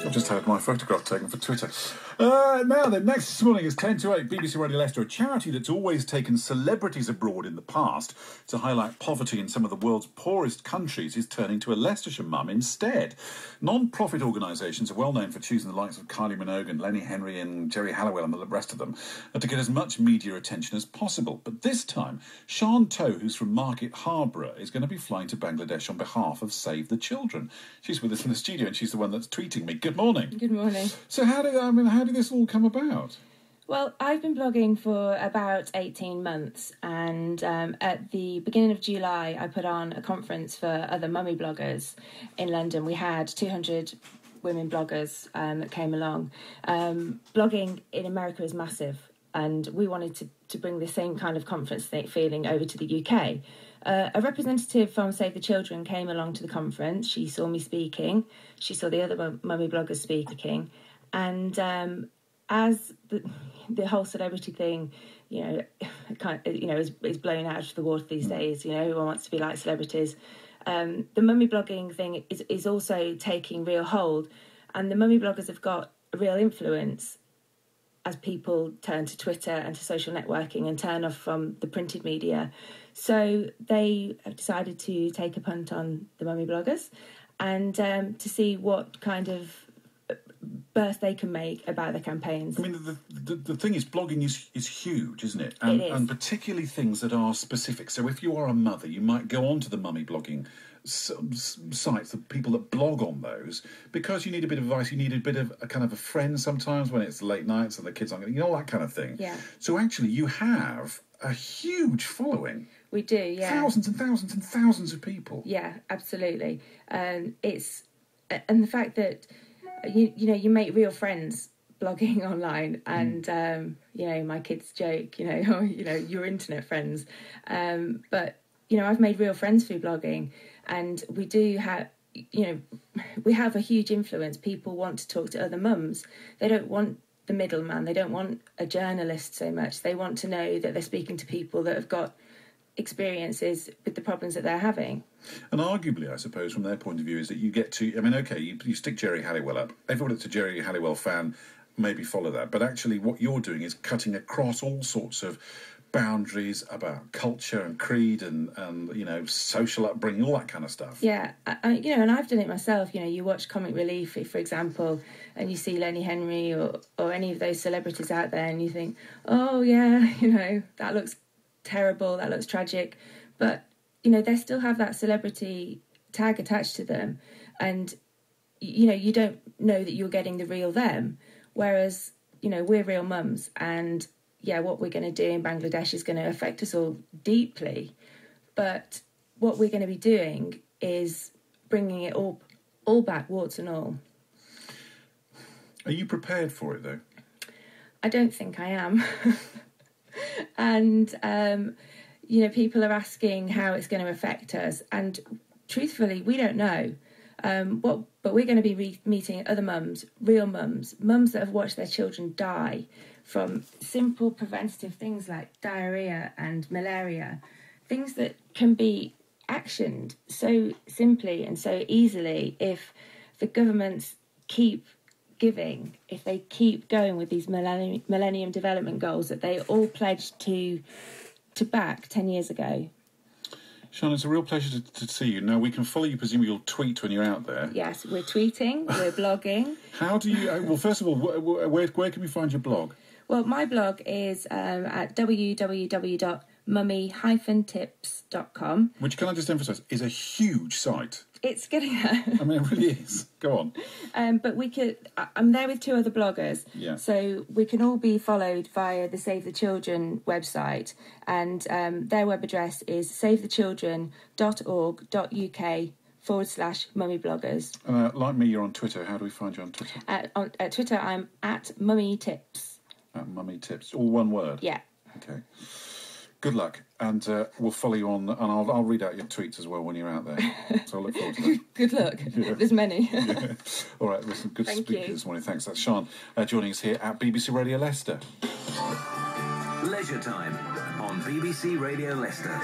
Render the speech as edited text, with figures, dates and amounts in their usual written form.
I've just had my photograph taken for Twitter. Now then, next morning is 10 to 8, BBC Radio Leicester, a charity that's always taken celebrities abroad in the past to highlight poverty in some of the world's poorest countries, is turning to a Leicestershire mum instead. Non-profit organisations are well known for choosing the likes of Kylie Minogue and Lenny Henry and Jerry Halliwell and the rest of them to get as much media attention as possible. But this time, Sian Toe, who's from Market Harborough, is going to be flying to Bangladesh on behalf of Save the Children. She's with us in the studio and she's the one that's tweeting me. Good morning. Good morning. So how did this all come about? Well, I've been blogging for about 18 months, and at the beginning of July, I put on a conference for other mummy bloggers in London. We had 200 women bloggers that came along. Blogging in America is massive, and we wanted to bring the same kind of conference feeling over to the UK. A representative from Save the Children came along to the conference. She saw me speaking. She saw the other mummy bloggers speaking. And as the whole celebrity thing, is blown out of the water these days. Everyone wants to be like celebrities. The mummy blogging thing is also taking real hold, and the mummy bloggers have got a real influence as people turn to Twitter and to social networking and turn off from the printed media. So they have decided to take a punt on the mummy bloggers and to see what kind of birth they can make about their campaigns. I mean, the thing is, blogging is huge, isn't it? It is. And particularly things that are specific. So if you are a mother, you might go onto the mummy blogging sites, the people that blog on those, because you need a bit of advice, you need a bit of a kind of a friend sometimes when it's late nights and the kids aren't getting, all that kind of thing. Yeah. So actually you have a huge following. We do, yeah. Thousands and thousands and thousands of people. Yeah, absolutely. And the fact that you make real friends blogging online, and my kids joke, your internet friends, but I've made real friends through blogging, and we do have we have a huge influence. People want to talk to other mums. They don't want the middleman. They don't want a journalist so much. They want to know that they're speaking to people that have got experiences with the problems that they're having. And arguably, I suppose, from their point of view, is that you get to, you stick Jerry Halliwell up. Everyone that's a Jerry Halliwell fan maybe follow that. But actually what you're doing is cutting across all sorts of boundaries about culture and creed and social upbringing, all that kind of stuff. Yeah, and I've done it myself. You watch Comic Relief, for example, and you see Lenny Henry or any of those celebrities out there, and you think, oh yeah, that looks terrible, that looks tragic, but they still have that celebrity tag attached to them, and you don't know that you're getting the real them, whereas we're real mums, and what we're going to do in Bangladesh is going to affect us all deeply, but what we're going to be doing is bringing it all back, warts and all. Are you prepared for it though? I don't think I am. And people are asking how it's going to affect us, and truthfully, we don't know. But we're going to be meeting other mums, real mums that have watched their children die from simple preventative things like diarrhea and malaria, things that can be actioned so simply and so easily if the governments keep giving, if they keep going with these Millennium Development Goals that they all pledged to back 10 years ago. Sian, it's a real pleasure to see you. Now, we can follow you, presumably you'll tweet when you're out there. Yes, we're tweeting, we're blogging. How do you... Well, first of all, where can we find your blog? Well, my blog is at www.mummy-tips.com. Which, can I just emphasise, is a huge site. It's getting there. I mean, it really is. Go on. But I'm there with two other bloggers. Yeah. So we can all be followed via the Save the Children website. And their web address is savethechildren.org.uk/mummy bloggers. Like me, you're on Twitter. How do we find you on Twitter? At Twitter, I'm at Mummy Tips. At Mummy Tips. All one word? Yeah. Okay. Good luck, and we'll follow you on, and I'll read out your tweets as well when you're out there. So I look forward to that. Good luck. Yeah. There's many. Yeah. All right, listen, good to speak to you this morning. Thanks. That's Sian joining us here at BBC Radio Leicester. Leisure Time on BBC Radio Leicester.